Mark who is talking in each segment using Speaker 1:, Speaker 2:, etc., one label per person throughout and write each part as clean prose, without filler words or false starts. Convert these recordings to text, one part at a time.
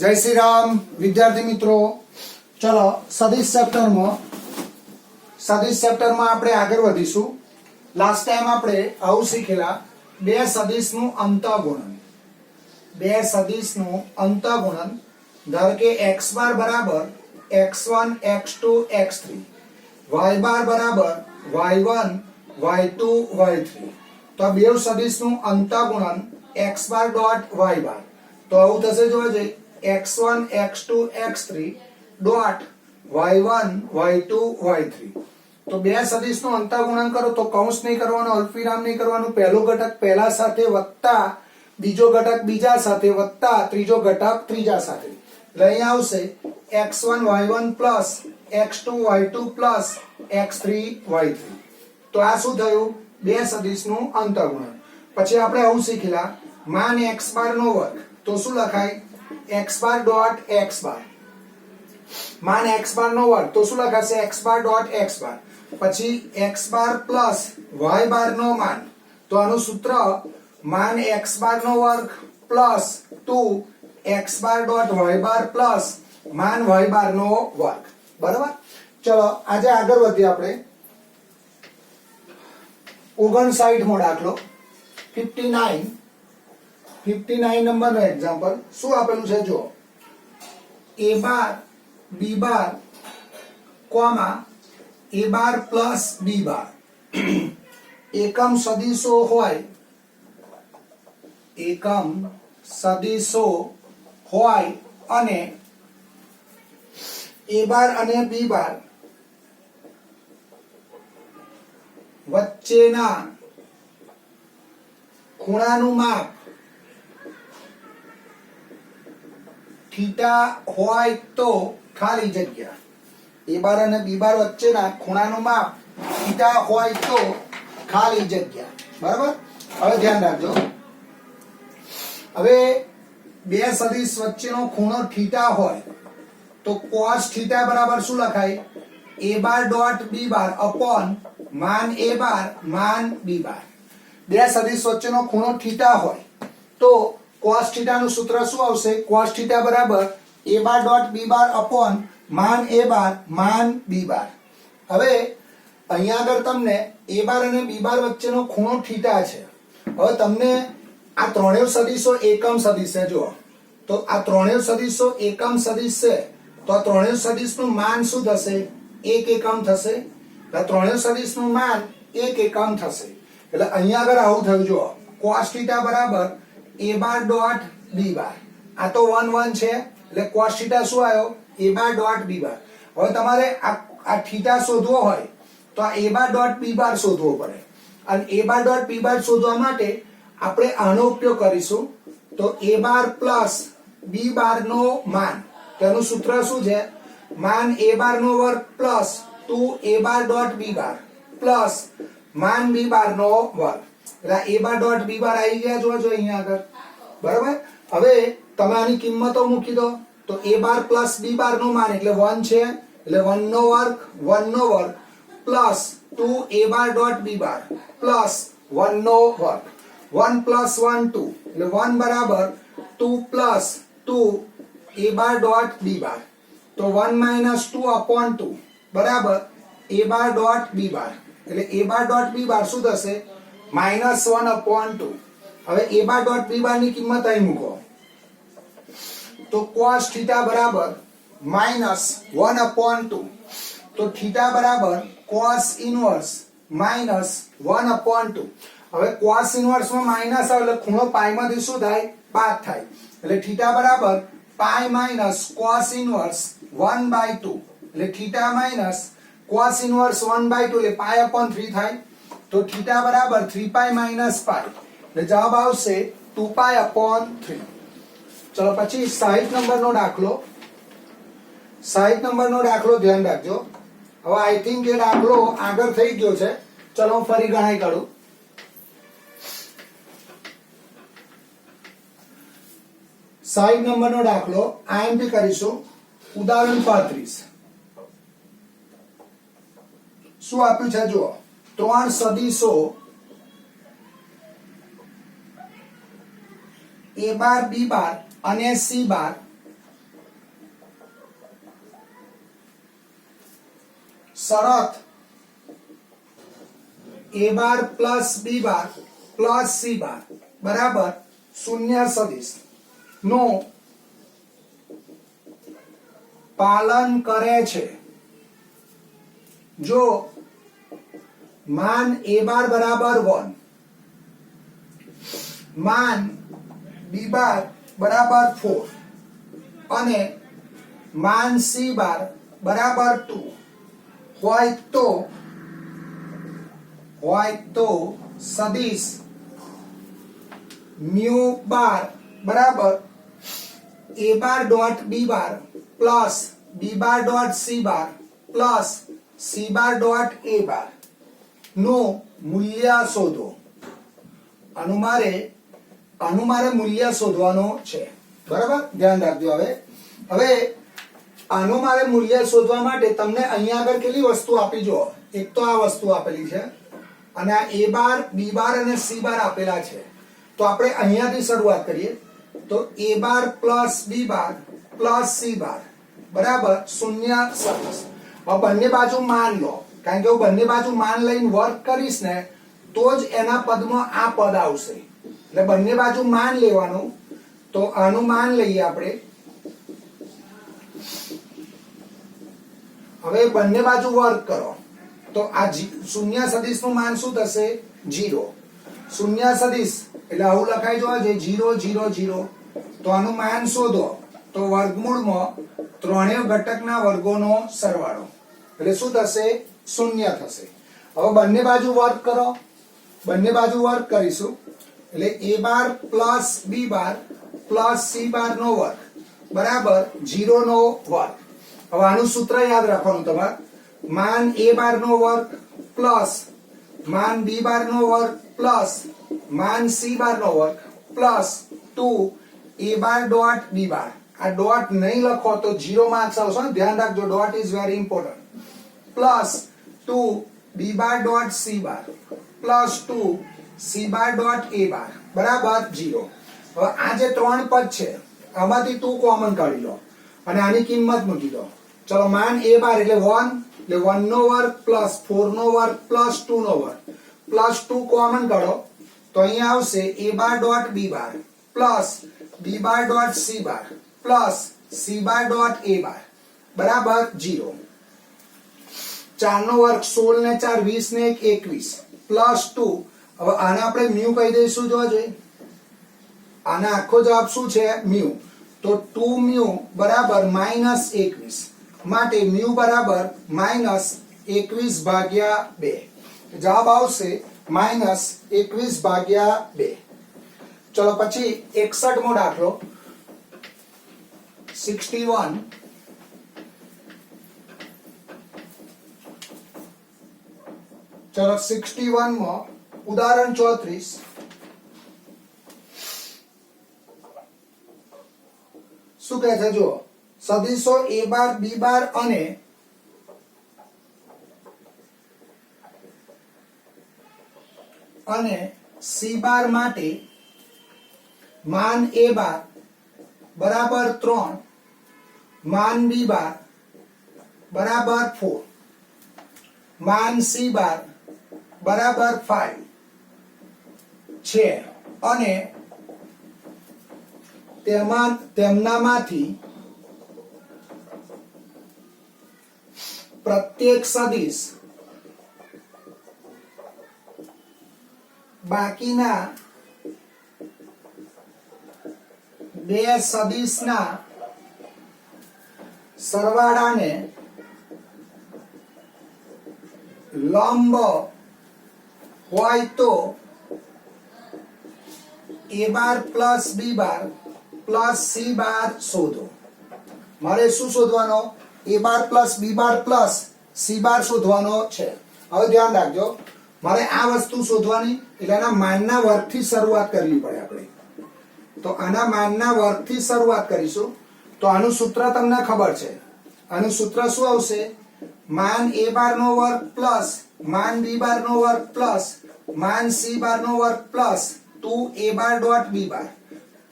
Speaker 1: जय श्री राम विद्यार्थी मित्रों। चलो सदिश चैप्टर में આપણે આગળ વધીશું। લાસ્ટ ટાઈમ આપણે આવું શીખેલા બે સદિશનું અંતઃગુણન। બે સદિશનું અંતઃગુણન ધારો કે x બાર બરાબર x1 x2 x3, y બાર બરાબર y1 y2 y3। તો આ બે સદિશનું અંતઃગુણન x બાર ડોટ y બાર તો આવું થશે જોજે x1 x2 x3 dot y1 y2 y3। तो બે સદિશનું અંતઃગુણન કરો તો કૌંસ નહીં કરવાનો, અલ્પવિરામ નહીં કરવાનું, પહેલો ઘટક પહેલા સાથે વત્તા બીજો ઘટક બીજા સાથે વત્તા ત્રીજો ઘટક ત્રીજા સાથે, એટલે અહીં આવશે x1 y1 plus x2 y2 plus x3 y3। તો આ શું થયું? બે સદિશનું અંતઃગુણન। પછી આપણે આવું શીખેલા માન x બાર નો વર્ગ તો શું લખાય? x બાર ડોટ x બાર मान x बार नो वर्ग तो शू लखाशे x बार डॉट x बार। पछी x बार प्लस y बार नो मान तो आनु सूत्र मान x बार नो वर्ग प्लस 2 x बार डॉट y बार प्लस मान y बार नो वर्ग। बराबर। चलो आज आगे वधीए आपणे 59 मो दाखलो 59 नंबर नो एग्जांपल शू आपेलुं छे जो a bar b bar comma a bar plus b बार एकम सदिशो होय, एकम सदिशो होय अने a बार अने b बार वच्चेना खूणानुं माप थीटा होय तो खाली जग्या ए बार અને बी बार વચ્ચેના ખૂણાનું માપ થીટા હોય તો ખાલી જગ્યા। બરાબર। હવે ધ્યાન રાખજો, હવે બે સદિશ વચ્ચેનો ખૂણો થીટા હોય તો cos થીટા બરાબર શું લખાય? a bar dot b bar upon માન a બાર માન b બાર। બે સદિશ વચ્ચેનો ખૂણો થીટા હોય તો cos थीटा નું सूत्र શું આવશે? cos थीटा बराबर a bar dot b bar upon मान a बार मान b बार। હવે અહીંયા આગળ તમને a બાર અને b બાર વચ્ચેનો ખૂણો થીટા છે। હવે તમને આ ત્રણેય સદિશો એકમ સદિશ છે જો, તો આ ત્રણેય સદિશો એકમ સદિશ છે તો આ ત્રણેય સદિશનું માન શું થશે? 1 એકમ થશે। આ ત્રણેય સદિશનું માન 1 એકમ થશે, એટલે અહીંયા આગળ આવું થયું જો cos थीटा बराबर a बार डॉट b बार आ तो 1 1 छे એટલે cos थीटा શું આવ્યો? a बार डॉट b बार। હવે તમારે આ थीटा શોધવો હોય તો આ a बार डॉट b बार શોધવો પડે, અને a बार डॉट b बार શોધવા માટે આપણે આનો ઉપયોગ કરીશું। તો a बार प्लस b बार નો માન તેનું સૂત્ર શું છે? માન a बार નો વર્ગ plus 2 a bar dot b bar plus માન b बार નો વર્ગ, એટલે a बार डॉट b बार આવી ગયા જોજો અહીંયા આગળ। बराबर। હવે તમે આની કિંમતો મૂકી દો તો a બાર પ્લસ b બાર નું માન એટલે 1 છે, એટલે 1 નો વર્ગ plus 2 a bar dot b bar plus 1 નો વર્ગ 1 પ્લસ 1 2 એટલે 1 બરાબર 2 plus 2 a bar dot b બાર તો 1 માઈનસ 2 અપોન 2 બરાબર a બાર ડોટ b બાર, એટલે a બાર ડોટ b બાર શું થશે? Minus 1 upon 2। હવે a बार डॉट b बार ની કિંમત અહીં મૂકો તો cos थीटा बराबर माइनस 1 अपॉन 2 तो थीटा बराबर cos इनवर्स माइनस 1 अपॉन 2। હવે cos इनवर्स માં માઈનસ આવે એટલે ખૂણો પાઈ માંથી શું થાય? બાદ થાય, એટલે थीटा बराबर પાઈ માઈનસ cos इनवर्स 1/2 એટલે थीटा माइनस cos इनवर्स 1/2 એટલે પાઈ अपॉन 3 થાય, તો थीटा बराबर 3 पाई माइनस पाई એટલે જવાબ આવશે 2 પાઈ અપોન 3। ચલો પછી 60 નંબરનો દાખલો, 60 નંબરનો દાખલો ધ્યાન રાખજો। હવે આઈ થિંક એ દાખલો આગળ થઈ ગયો છે, ચલો હું ફરી ગણાઈ કાઢું। 60 નંબરનો દાખલો આઈએમપી કરીશું। ઉદાહરણ 35 શું આપ્યું છે જુઓ, ત્રણ સદિશો ए बार बी बार અને સી બાર શરત a bar plus b bar plus c બાર બરાબર શૂન્ય સદિશ નું પાલન કરે છે જો मान a बार बराबर 1 मान b बार बराबर 4 અને मान c बार बराबर 2 હોય તો સદિશ म्यू बार बराबर a bar dot b bar plus b bar dot c bar plus c bar dot a बार નું મૂલ્ય શોધો આનું મારે મૂલ્ય શોધવાનું છે બરાબર ધ્યાન રાખજો હવે આનું મારે મૂલ્ય શોધવા માટે તમને અહીંયા આગળ કેટલી વસ્તુ આપી જો એક તો આ વસ્તુ આપેલી છે અને આ a બાર b બાર અને c બાર આપેલા છે તો આપણે અહીંયાથી શરૂઆત કરીએ તો a bar plus b bar plus c બાર બરાબર શૂન્ય સદિશ હવે બંને બાજુ માન લો કારણ કે હું બંને બાજુ માન લઈને વર્ક કરીશ ને તો જ એના પદમાં આ પદ આવશે એટલે બંને બાજુ માન લેવાનું તો આનું માન લઈએ આપણે હવે બંને બાજુ વર્ક કરો તો આ શૂન્ય સદિશનું માન શું થશે 0 શૂન્ય સદિશ એટલે આવું લખાઈ જવા છે 0 0 0 તો આનું માન શોધો તો વર્ગમૂળમાં ત્રણેય ઘટકના વર્ગોનો સરવાળો એટલે શું થશે શૂન્ય થશે હવે બંને બાજુ વર્ક કરો બંને બાજુ વર્ક કરીશું એટલે a bar plus b bar plus c બાર નો વર્ગ બરાબર 0 નો વર્ગ હવે આનું સૂત્ર યાદ રાખવાનું તમારે मान a बार નો વર્ગ પ્લસ मान b બાર નો વર્ગ પ્લસ मान c બાર નો વર્ગ plus 2 a bar dot b બાર આ ડોટ નહીં લખો તો 0 માર્ક્સ આવશે ધ્યાન રાખજો dot is very important plus 2 b bar dot c bar plus 2 c bar dot a bar બરાબર 0 હવે આ જે ત્રણ પદ છે આમાંથી 2 કોમન કાઢી લો અને આની કિંમત મૂકી દો ચલો मान a બાર એટલે 1 એટલે 1 નો વર્ગ પ્લસ 4 નો વર્ગ પ્લસ 2 નો વર્ગ પ્લસ 2 કોમન કાઢો તો અહીંયા આવશે a bar dot b bar plus b bar dot c bar plus c bar dot a bar બરાબર 0 4 નો વર્ગ 16 ને 4 20 ને 1 21 પ્લસ 2 હવે આને આપણે મ્યુ કહી દઈશું જોજો આના આખો જવાબ શું છે મ્યુ તો 2 મ્યુ બરાબર -21 માટે મ્યુ બરાબર -21 ભાગ્યા 2 જવાબ આવશે -21 ભાગ્યા 2 ચલો પછી 61 મો દાખલો 61 ચલો 61 માં ઉદાહરણ 34 શું કહે છે જો સદિશો a બાર b બાર અને c બાર માટે मान a બાર બરાબર 3 मान b બાર બરાબર 4 मान c બાર બરાબર 5 છે અને તેમનામાંથી પ્રત્યેક સદિશ બાકીના બે સદિશના સરવાળાને લંબ હોય તો a bar plus b bar plus c બાર શોધો મારે શું શોધવાનો a bar plus b bar plus c બાર શોધવાનો છે હવે ધ્યાન રાખજો મારે આ વસ્તુ શોધવાની એટલે આના માનના વર્ગથી શરૂઆત કરવી પડે આપણે તો આના માનના વર્ગથી શરૂઆત કરીશું તો આનું સૂત્ર તમને ખબર છે આનું સૂત્ર શું આવશે मान a બાર નો વર્ગ પ્લસ मान b બાર નો વર્ગ પ્લસ मान c બાર નો વર્ગ plus 2 a bar dot b bar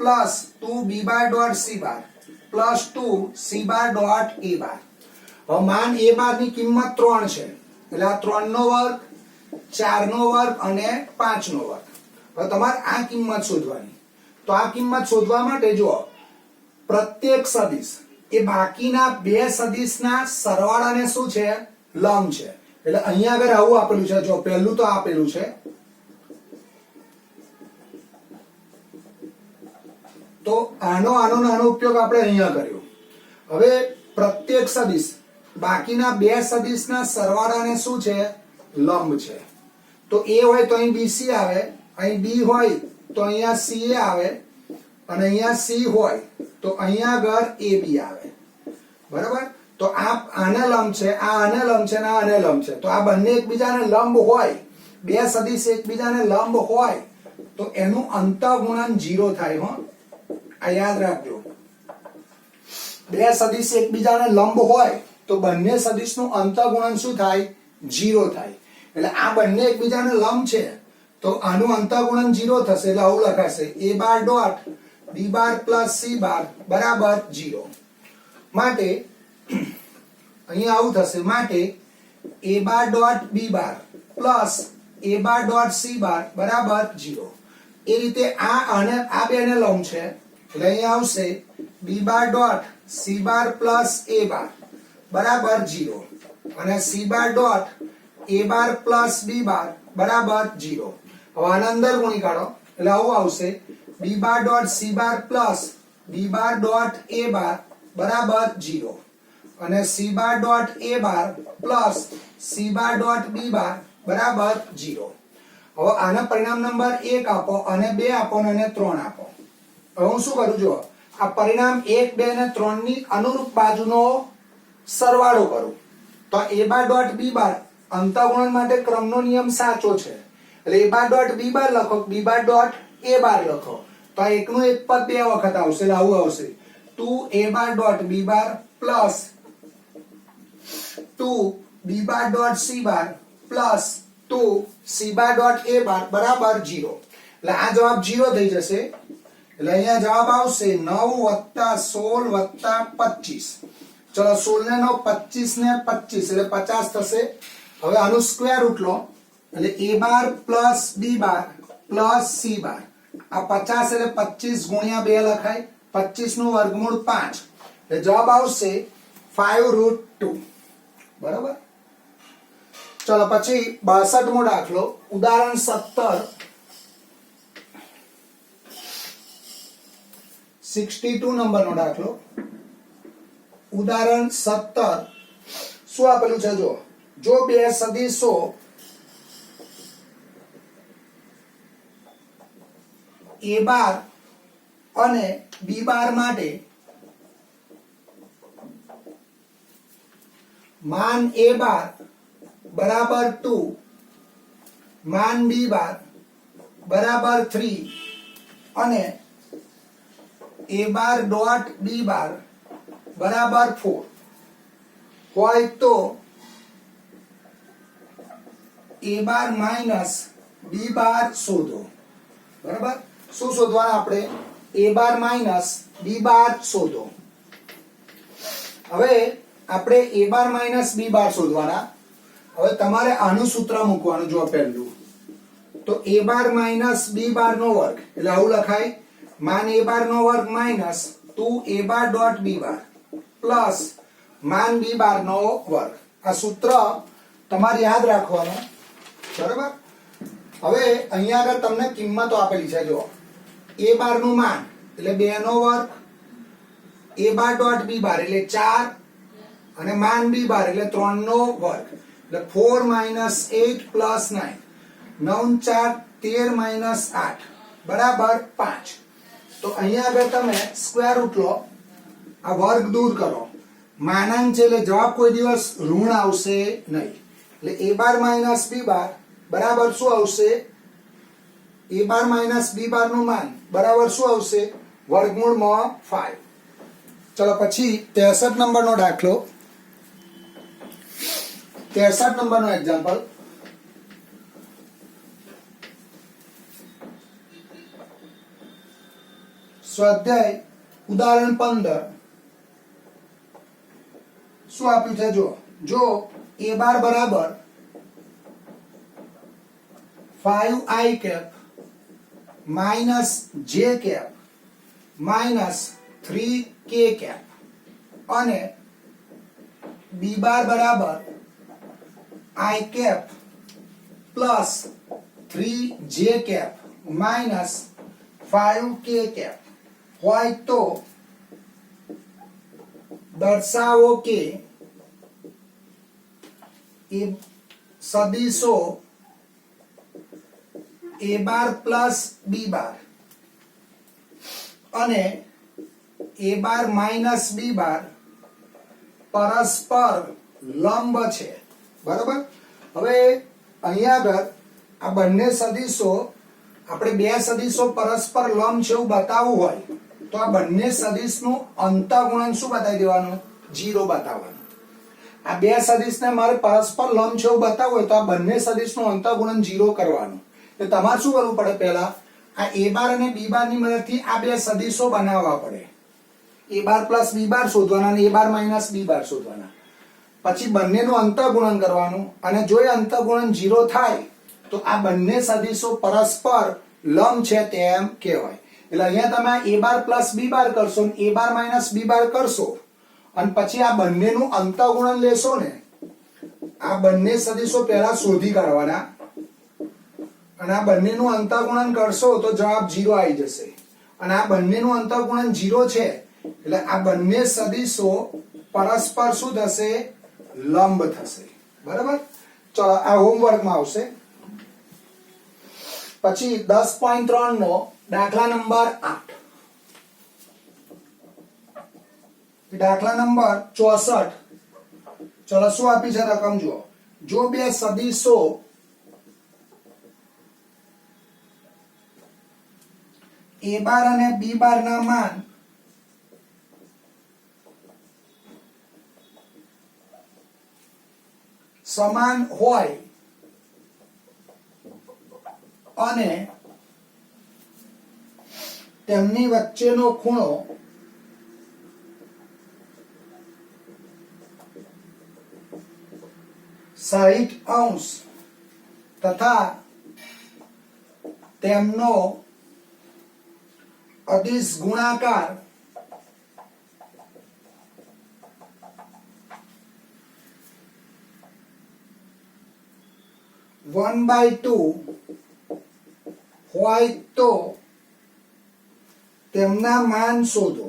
Speaker 1: plus 2 b bar dot c bar plus 2 c bar dot a બાર હવે માન એ બાર ની કિંમત 3 છે એટલે આ 3 નો વર્ગ 4 નો વર્ગ અને 5 નો વર્ગ. હવે તમારે આ કિંમત શોધવાની. તો આ કિંમત શોધવા માટે જો પ્રત્યેક સદિશ એ બાકીના બે સદિશના સરવાળાને શું છે લંબ છે. એટલે અહીંયા આગળ આવું આપેલું છે. જો પહેલું તો આપેલું છે તો આનો ઉપયોગ આપણે અહીંયા કર્યો. હવે પ્રત્યેક સદિશ બાકીના બે સદિશના સરવાળાને શું છે લંબ છે. તો a હોય તો અહીં BC આવે, અહીં b હોય તો અહીંયા CA આવે અને અહીંયા C હોય તો અહીંયા આગળ AB આવે. બરાબર. તો આ આને લંબ છે, આ આને લંબ છે અને આ આને લંબ છે. તો આ બંને એકબીજાને લંબ હોય, બે સદિશ એકબીજાને લંબ હોય તો એનું અંતઃગુણન 0 થાય. હો, આ યાદ રાખજો. બે સદિશ એકબીજાને લંબ હોય તો બંને સદિશનું અંતઃગુણન શું થાય 0 થાય. એટલે આ બંને એકબીજાને લંબ છે તો આનું અંતઃગુણન 0 થશે. એટલે આવું લખાશે a bar dot b bar plus c બાર બરાબર 0. માટે અહીંયા આવું થશે. માટે a bar dot b bar plus a bar dot c બાર બરાબર 0. એ રીતે આ બેને લંબ છે એટલે અહીંયા આવશે b bar dot c bar plus a bar બરાબર 0 અને c bar dot a bar plus b bar બરાબર 0. હવે આના અંદર ગુણી કાઢો એટલે આવું આવશે b bar dot c bar plus b bar dot a bar બરાબર 0 અને c bar dot a bar plus c bar dot b bar બરાબર 0. હવે આના પરિણામ નંબર 1 આપો અને 2 આપો અને 3 આપો. હવે હું શું કરું જો આ પરિણામ 1 2 અને 3 ની અનુરૂપ બાજુનો સરવાળો કરું તો a બાર ડોટ b બાર અંતઃગુણન માટે ક્રમનો નિયમ સાચો છે. એટલે a બાર ડોટ b બાર લખો, b બાર ડોટ a બાર લખો તો આ એકનું એક પદ બે વખત આવશે. એટલે આવું આવશે 2a bar dot b bar plus 2b bar dot c bar plus 2c bar dot a bar બરાબર 0. એટલે આ જવાબ 0 થઈ જશે. એટલે અહીંયા જવાબ આવશે 9 + 16 + 25. ચલો 16 ને 9 25 ને 25 એટલે 50 થશે. હવે આનું સ્ક્વેર રૂટ લો એટલે a bar plus b bar plus c બાર આ 50 એટલે 25 ગુણ્યા 2 લખાય. 25 નું વર્ગમૂળ 5 એટલે જવાબ આવશે 5√2. બરાબર. ચલો પછી 62મો દાખલો ઉદાહરણ 17 62 નંબરનો દાખલો. ઉદાહરણ 17 શું આપેલું છે જો બે સદિશો a બાર અને b બાર માટે માન a બાર બરાબર 2 માન b બાર બરાબર 3 અને a bar dot b bar બરાબર 4 હોય તો a બાર માઇનસ b બાર શોધો. બરાબર. શું શોધવાના આપણે a બાર માઇનસ b બાર શોધો. હવે આપણે a બાર માઇનસ b બાર શોધવાના. હવે તમારે આનું સૂત્ર મૂકવાનું. જો પહેલું તો a બાર માઇનસ b બાર નો વર્ગ એટલે આવું લખાય માન a બાર નો વર્ગ માઇનસ 2a બાર ડોટ b બાર પ્લસ માન b બાર નો વર્ગ. આ સૂત્ર તમારે યાદ રાખવાનું. બરાબર. હવે અહીંયા આગળ તમને કિંમતો આપેલી છે. જો a બાર નું માન એટલે 2 નો વર્ગ, a બાર ડોટ b બાર એટલે 4 અને માન b બાર એટલે 3 નો વર્ગ એટલે 4 - 8 + 9 9 4 13 - 8 બરાબર 5. તો અહીંયા આગળ તમે સ્ક્વેર રૂટ લો, આ વર્ગ દૂર કરો, માનાંક છે એટલે જવાબ કોઈ દિવસ ઋણ આવશે નહીં. એટલે a bar minus b bar બરાબર શું આવશે? a બાર માઇનસ b બાર નું માન બરાબર શું આવશે? વર્ગમૂળમાં 5. ચલો પછી 63 નંબરનો દાખલો. 63 નંબરનો એક્ઝામ્પલ. સ્વાધ્યાય ઉદાહરણ 15 શું આપ્યું છે જો a બાર બરાબર 5i cap minus j cap minus 3k cap અને b બાર બરાબર i cap plus 3j cap minus 5k cap હોય તો દર્શાવો કે એ સદીશો a bar plus b bar અને a bar minus b bar પરસ્પર લંબ છે. બરાબર. હવે અહીંયા આગળ આ બંને સદીશો આપણે બે સદીશો પરસ્પર લંબ છે એવું બતાવવું હોય તો આ બંને સદીશનું અંતઃગુણન શું બતાવી દેવાનું? 0 બતાવવાનું. આ બે સદીશને મારે પરસ્પર લંબ છે એવું બતાવવું હોય તો આ બંને સદીશનું અંતઃગુણન 0 કરવાનું. તો તમારે શું કરવું પડે? પહેલા આ a બાર અને b બાર ની મદદથી આ બે સદીશો બનાવવા પડે. a બાર પ્લસ b બાર શોધવાના અને a બાર માઇનસ b બાર શોધવાના. પછી બંનેનું અંતઃગુણન કરવાનું અને જો એ અંતઃગુણન 0 થાય તો આ બંને સદીશો પરસ્પર લંબ છે તેમ કહેવાય. એટલે અહીંયા તમે a બાર પ્લસ b બાર કરશો અને a બાર માઇનસ b બાર કરશો અને પછી આ બંનેનું અંતઃગુણન લેશો ને, આ બંને સદીશો પહેલા શોધી કાઢવાના અને આ બંનેનું અંતઃગુણન કરશો તો જવાબ 0 આવી જશે. અને આ બંનેનું અંતઃગુણન 0 છે એટલે આ બંને સદીશો પરસ્પર શું થશે? લંબ થશે. બરાબર. ચલો આ હોમવર્કમાં આવશે. પછી 10.3 નો દાખલા નંબર 8. દાખલા નંબર 64. ચલો શું આપી છે રકમ જુઓ. જો બે સદીશો a બાર અને b બાર ના માન સમાન હોય અને તેમની વચ્ચેનો ખૂણો 60° તથા તેમનો અદિશ ગુણાકાર 1/2 હોય તો તેમના માન શોધો.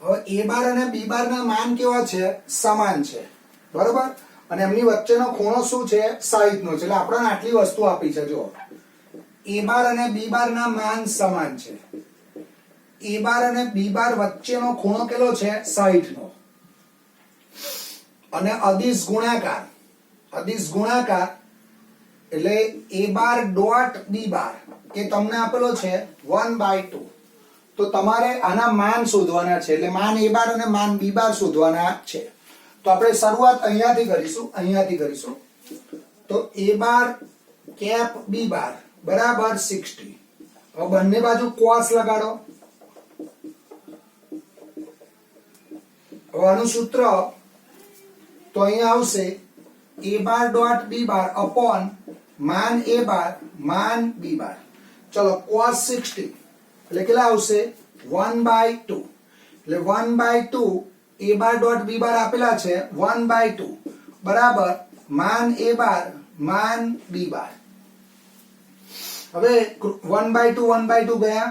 Speaker 1: હવે a બાર અને b બાર ના માન કેવા છે? સમાન છે. બરોબર. અને એમની વચ્ચેનો ખૂણો શું છે? 60 નો છે. એટલે આપણને આટલી વસ્તુ આપી છે. જો a બાર અને b બાર ના માન સમાન છે. a બાર અને b બાર વચ્ચેનો ખૂણો કેટલો છે? 60 નો. અને અદિશ ગુણાકાર એટલે a બાર ડોટ b બાર એ તમને આપેલો છે 1/2. તો તમારે આના માન શોધવાના છે. એટલે માન a બાર અને માન b બાર શોધવાના છે. તો આપણે શરૂઆત અહીંયાથી કરીશું. તો a bar cap b bar બરાબર 60. હવે બંને બાજુ cos લગાડો. હવે આનું સૂત્ર તો અહીંયા આવશે a bar dot b bar upon માન a બાર માન b બાર. ચલો cos 60 એટલે કેટલા આવશે? 1/2. એટલે 1/2 a બાર ડોટ b બાર આપેલા છે 1/2 બરાબર માન a બાર માન b બાર. હવે 1/2 ગયા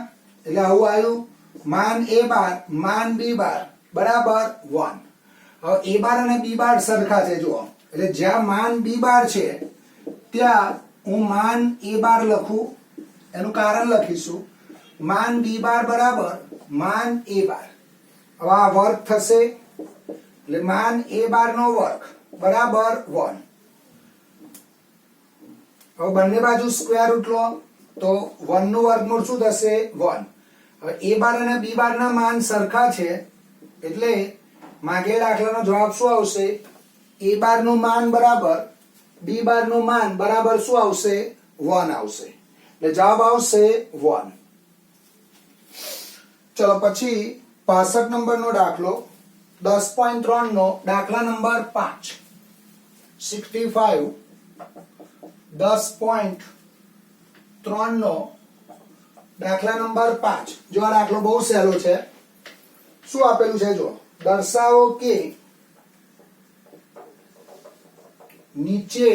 Speaker 1: એટલે આવું આવ્યું માન a બાર માન b બાર બરાબર 1. હવે a બાર અને b બાર સરખા છે. જુઓ એટલે જ્યાં માન b બાર છે ત્યાં હું માન a બાર લખું. એનું કારણ લખીશું માન b બાર બરાબર માન a બાર. હવે આ વર્ગ થશે એટલે માન a બાર નો વર્ગ બરાબર 1. હવે બંને બાજુ સ્ક્વેર રૂટ લો તો 1 નું વર્ગમૂળ શું થશે? 1. હવે a બાર અને b બાર ના માન સરખા છે એટલે માગે દાખલાનો જવાબ શું આવશે? a બાર નું માન બરાબર b બાર નું માન બરાબર શું આવશે? 1 આવશે. એટલે જવાબ આવશે 1. ચલો પછી 65 નંબરનો દાખલો 10.3 નો દાખલા નંબર 5 65 10.3 નો દાખલા નંબર 5 જો આ દાખલો બહુ સહેલો છે શું આપેલું છે જો દર્શાવો કે નીચે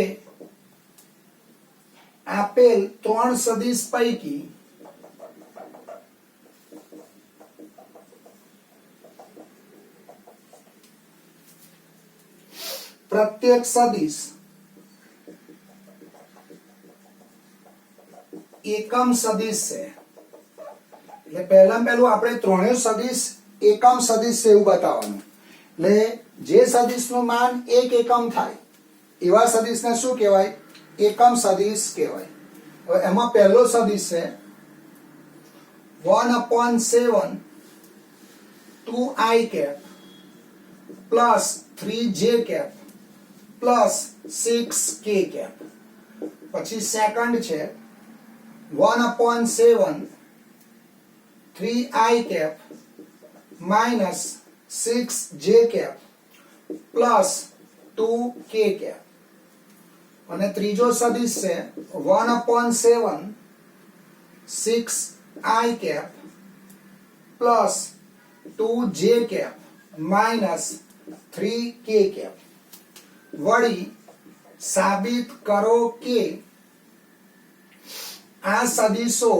Speaker 1: આપેલ 3 સદિશ પૈકી प्रत्येक सदिश एकम सदिश है એટલે પહેલામાં પહેલું આપણે ત્રણેય સદિશ એકમ સદિશ છે એવું બતાવવાનું એટલે જે સદિશનું માન 1 એકમ થાય એવા સદિશને શું કહેવાય એકમ સદિશ કહેવાય હવે એમાં પહેલો સદિશ છે 1/7 2i cap plus 3j cap plus 6k cap પછી સેકન્ડ છે 1/7 3i cap minus 6j cap plus 2k cap અને ત્રીજો સદિશ છે 1/7 6i cap plus 2j cap minus 3k cap વળી સાબિત કરો કે આ સદિશો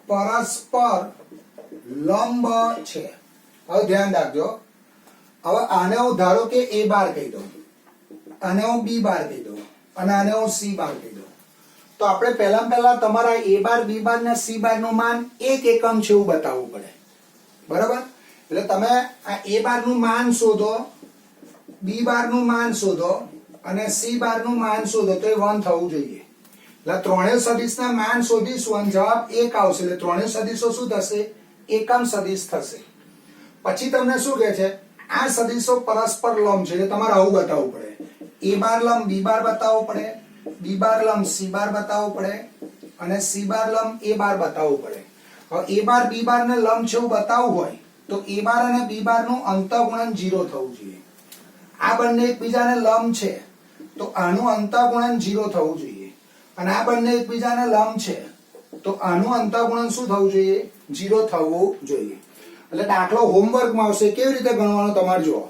Speaker 1: પરસ્પર લંબ છે હવે ધ્યાન રાખજો હવે આને હું ધારો કે a બાર કહી દઉં આને હું b બાર કહી દઉં અને આને હું c બાર કહી દઉં તો આપણે પહેલા તમારા a બાર b બાર ને c બાર નું માન 1 એકમ છે એવું બતાવવું પડે બરાબર એટલે તમે આ a બાર નું માન શોધો b બાર નું માન શોધો અને c બાર નું માન શોધો તો એ 1 થવું જોઈએ એટલે ત્રણેય સદિશના માન શોધીશું અને જવાબ 1 આવશે એટલે ત્રણેય સદિશો શું થશે એકમ સદિશ થશે પછી તમને શું કહે છે આ સદિશો પરસ્પર લંબ છે એટલે તમારે આવું બતાવવું પડે a બાર લંબ b બાર બતાવવો પડે b બાર લંબ c બાર બતાવવો પડે અને c બાર લંબ a બાર બતાવવું પડે હવે a બાર b બાર ને લંબ છે એવું બતાવવું હોય તો a બાર અને b બાર નું અંતઃગુણન 0 થવું જોઈએ આ બંને એકબીજાને લંબ છે તો આનું અંતઃગુણન 0 થવું જોઈએ અને આ બંને એકબીજાને લંબ છે તો આનું અંતઃગુણન શું થવું જોઈએ 0 થવું જોઈએ એટલે દાખલો હોમવર્કમાં આવશે કેવી રીતે ગણવાનો તમારે જુઓ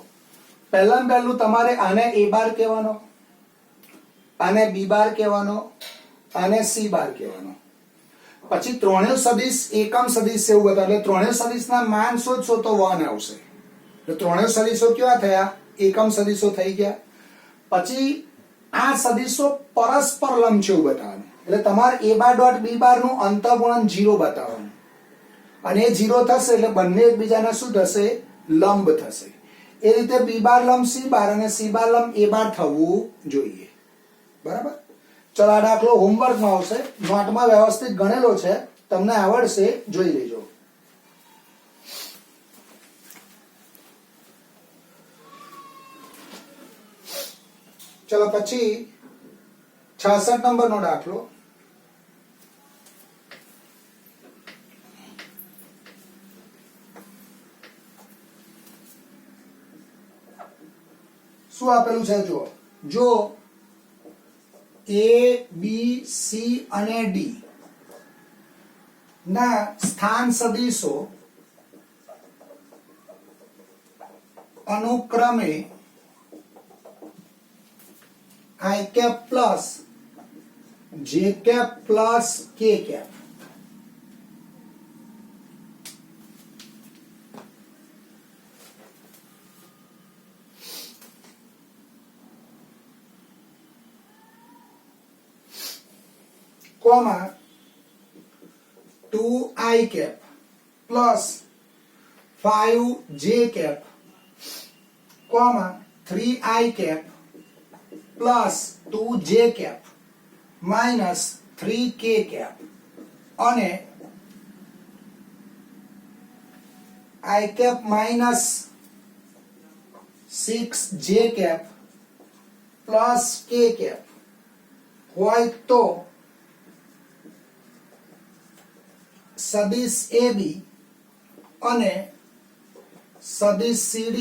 Speaker 1: પહેલામાં પહેલું તમારે આને a બાર કહેવાનો આને b બાર કહેવાનો આને c બાર કહેવાનો પછી ત્રણેય સદિશ એકમ સદિશ એવું બતાવે એટલે ત્રણેય સદિશના માન શોધશો તો 1 આવશે એટલે ત્રણેય સદિશો કેવા થયા એકમ સદિશો થઈ ગયા પછી આ સદિશો પરસ્પર લંબ છે એવું બતાવવાનું એટલે તમારે a બાર ડોટ b બાર નું અંતઃગુણન 0 બતાવવાનું અને એ 0 થશે એટલે બંને એકબીજાને શું થશે લંબ થશે એ રીતે b બાર લંબ c બાર અને c બાર લંબ a બાર થવું જોઈએ બરાબર ચલો આ દાખલો હોમવર્કમાં આવશે નોટમાં વ્યવસ્થિત ગણેલો છે તમને આવડશે જોઈ લેજો ચલો પછી 66 નંબરનો દાખલો શું આપેલું છે જો a b c અને d ના સ્થાન સદિશો અનુક્રમે i cap plus j cap plus k cap comma 2i cap plus 5j cap comma 3i cap plus 2j cap minus 3k cap અને i cap minus 6j cap plus k cap હોય તો સદિશ AB અને સદિશ CD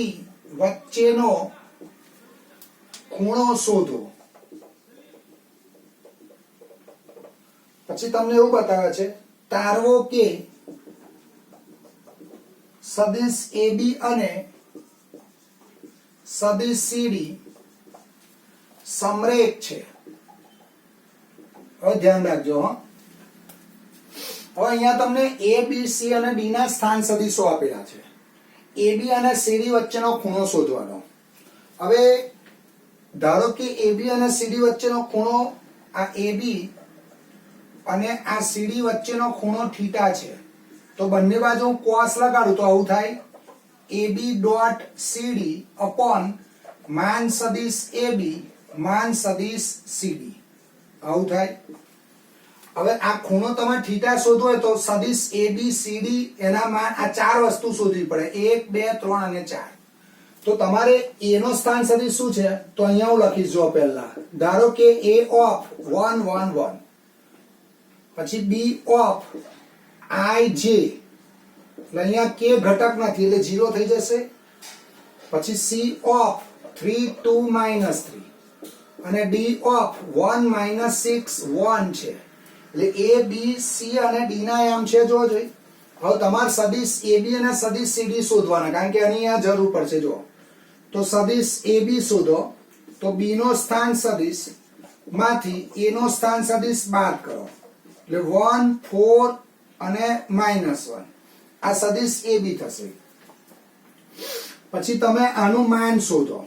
Speaker 1: વચ્ચેનો ખૂણો શોધો. પછી તમને એવું બતાવે છે, તારવો કે સદિશ AB અને સદિશ CD સમરેખ છે. હવે ધ્યાન રાખજો. હવે અહીંયા તમને A, B, C અને D ના સ્થાન સદિશો આપેલા છે. AB અને CD વચ્ચેનો ખૂણો શોધવાનો. હવે ધારો કે AB અને CD વચ્ચેનો ખૂણો આ AB અને આ CD વચ્ચેનો ખૂણો થીટા છે. તો બંને બાજુ હું cos લગાડું તો આવું થાય, AB ડોટ CD અપોન માન સદિશ AB માન સદિશ CD આવું થાય. હવે આ ખૂણો તમે થીટા શોધવો હોય તો સદિશ AB CD એના માન આ ચાર વસ્તુ શોધવી પડે, 1 2 3 અને 4. તો તમારે A નો સ્થાન સદિશ શું છે તો અહીંયા હું લખીશ. જો પહેલા ધારો કે A ઓફ 1 1 1, પછી B ઓફ IJ, એટલે અહીંયા k ઘટક નથી એટલે 0 થઈ જશે. પછી C ઓફ 3 2 3 અને D ઓફ 1 6 1 છે. એટલે A B C અને D ના એમ છે. જો જોઈ હવે તમારે સદિશ AB અને સદિશ CD શોધવાના, કારણ કે આની આ જરૂર પડશે. જો તો સદિશ AB શોધો તો B નો સ્થાન સદિશ માંથી A નો સ્થાન સદિશ બાદ કરો એટલે 1 4 અને -1 આ સદિશ AB થશે. પછી તમે આનું માન શોધો.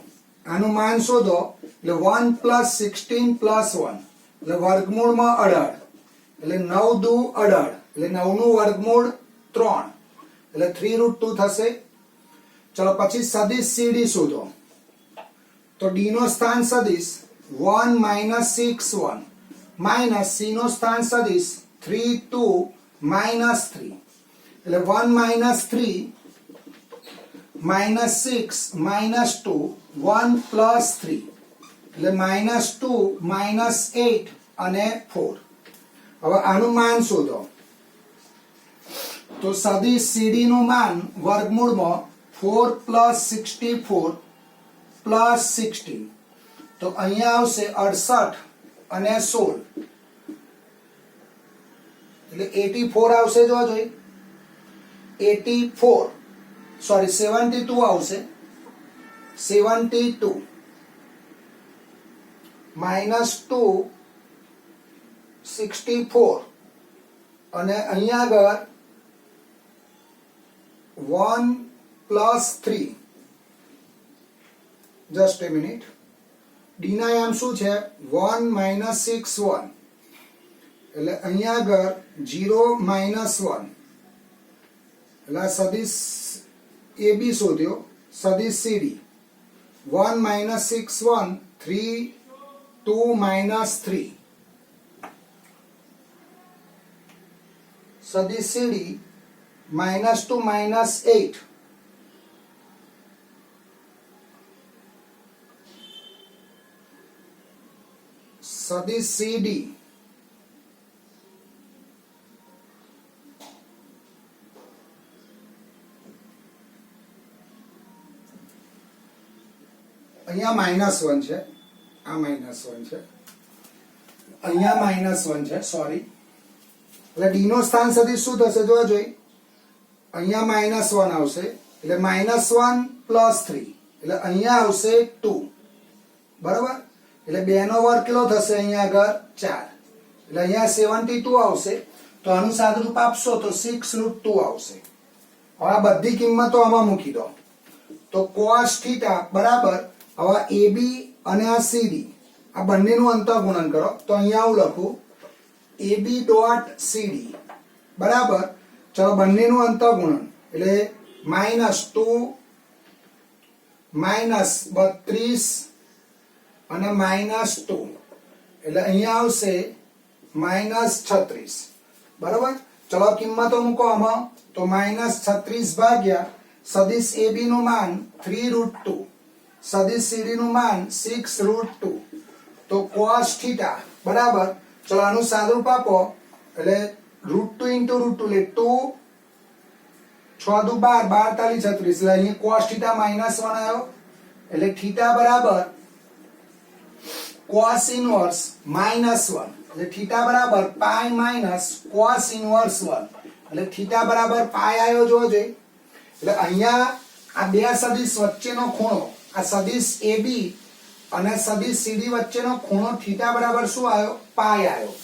Speaker 1: આનું માન શોધો એટલે 1 + 16 + 1 એટલે વર્ગમૂળમાં 18 એટલે 9 દુ 18 એટલે 9 નું વર્ગમૂળ 3 એટલે 3√2 થશે. ચલો પછી સદિશ CD શોધો. તો D નો સ્થાન સદિશ 1 6 1 માઈનસ C નો સ્થાન સદિશ 3 2 -3 એટલે 1 3 -6 -2 1 + 3 એટલે -2 -8 અને 4. હવે આનું માન શોધો. તો સદિશ CD નું માન વર્ગમૂળમાં 4 + 64 + 16 તો અહીંયા આવશે 68 અને 16 એટલે 84 આવશે. જો જોઈ 84 સોરી 72 આવશે. 72 -2 64 અને અહીંયા આગળ 1 + 3 જસ્ટ એ મિનિટ. D ના એમ શું છે 1 6 1 એટલે અહીંયા આગળ 0 -1 એટલે આ સદિશ AB શોધ્યો. સદિશ CD 1 6 1 3 2 3 સદિશ CD -2 -8 સદિશ CD અહીંયા -1 છે, આ -1 છે, અહીંયા -1 છે સોરી. એટલે D નો સ્થાન સદિશ શું થશે જો જોઈ અહીંયા -1 આવશે એટલે -1 + 3 એટલે અહીંયા આવશે 2 બરાબર. એટલે 2 નો વર્ગ કેટલો થશે અહીંયા આગળ 4 એટલે અહીંયા 72 આવશે. તો આનું સાદુરૂપ આપશો તો 6√2 આવશે. હવે આ બધી કિંમતો આમાં મૂકી દો તો cos θ બરાબર. હવે AB અને આ CD આ બંનેનું અંતઃગુણન કરો તો અહીંયા હું લખું AB ડોટ CD બરાબર. ચલો બંનેનું અંતઃગુણન એટલે -2 -32 અને -2 એટલે અહીંયા આવશે -36 બરાબર. ચલો કિંમતો મૂકો આમાં તો -36 ભાગ્યા સદિશ AB નું માન 3√2 સદિશ CD નું માન 6√2 તો cos θ બરાબર. ચલો આનું સાદુરૂપ આપો એટલે √2 * √2 એટલે 2 6 દુ 12, 12 તાલી 36, એટલે અહીંયા cos થીટા -1 આવ્યો, એટલે થીટા બરાબર cos ઇનવર્સ -1, એટલે થીટા બરાબર પાઈ માઈનસ cos ઇનવર્સ 1, એટલે થીટા બરાબર પાઈ આવ્યો જોજો. એટલે અહીંયા આ બે સદિશ વચ્ચેનો ખૂણો, આ સદિશ AB અને સદિશ CD વચ્ચેનો ખૂણો થીટા બરાબર શું આવ્યો? પાઈ આવ્યો.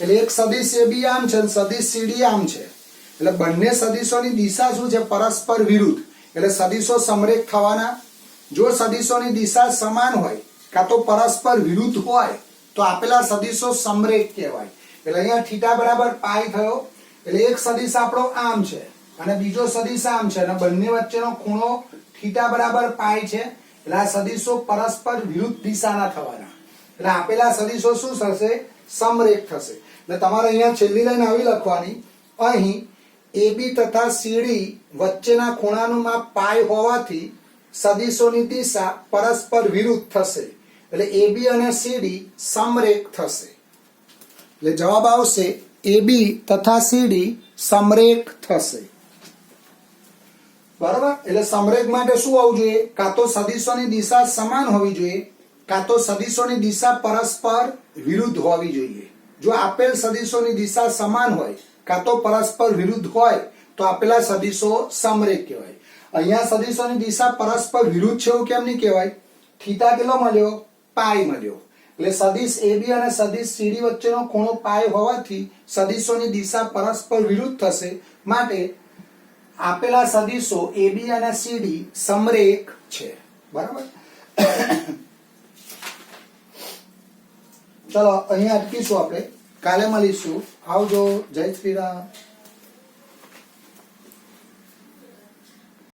Speaker 1: એટલે એક સદિશ AB આમ છે, સદિશ CD આમ છે, એટલે બંને સદિશોની દિશા શું છે? પરસ્પર વિરુદ્ધ. એટલે સદિશો સમરેખ થવાના. જો સદિશોની દિશા સમાન હોય કાં તો પરસ્પર વિરુદ્ધ હોય તો આપેલા સદિશો સમરેખ કહેવાય. એટલે અહીંયા થીટા બરાબર પાઈ થયો. એટલે એક સદિશ આપણો આમ છે અને બીજો સદિશ આમ છે, અને બંને વચ્ચેનો ખૂણો થીટા બરાબર પાઈ છે. એટલે આ સદિશો પરસ્પર વિરુદ્ધ દિશાના થવાના. એટલે આપેલા સદિશો શું થશે? સમરેખ થશે. એટલે તમારે અહીંયા છેલ્લી લાઈન આવી લખવાની, અહીં AB તથા CD વચ્ચેના ખૂણાનું માપ પાઈ હોવાથી સદિશોની દિશા પરસ્પર વિરુદ્ધ થશે. એટલે AB અને CD સમરેખ થશે. એટલે જવાબ આવશે AB તથા CD સમરેખ થશે. બરાબર? એટલે સમરેખ માટે શું હોવું જોઈએ? કાં તો સદિશોની દિશા સમાન હોવી જોઈએ, કાં તો સદિશોની દિશા પરસ્પર વિરુદ્ધ હોવી જોઈએ. જો આપેલ સદિશોની દિશા સમાન હોય કાં તો પરસ્પર વિરુદ્ધ હોય તો આપેલા સદિશો સમરેખ કહેવાય. અહીંયા સદિશોની દિશા પરસ્પર વિરુદ્ધ છે એવું કેમ નહીં કહેવાય? થીટા કેટલો મળ્યો? પાઈ મળ્યો. એટલે સદિશ AB અને સદિશ CD વચ્ચેનો ખૂણો પાઈ હોવાથી સદિશોની દિશા પરસ્પર વિરુદ્ધ થશે. માટે આપેલા સદિશો AB અને CD સમરેખ છે. બરાબર? ચલો અહીંયા અટકીશું આપણે. કાલે મળીશું. આવજો. જય શ્રી રામ.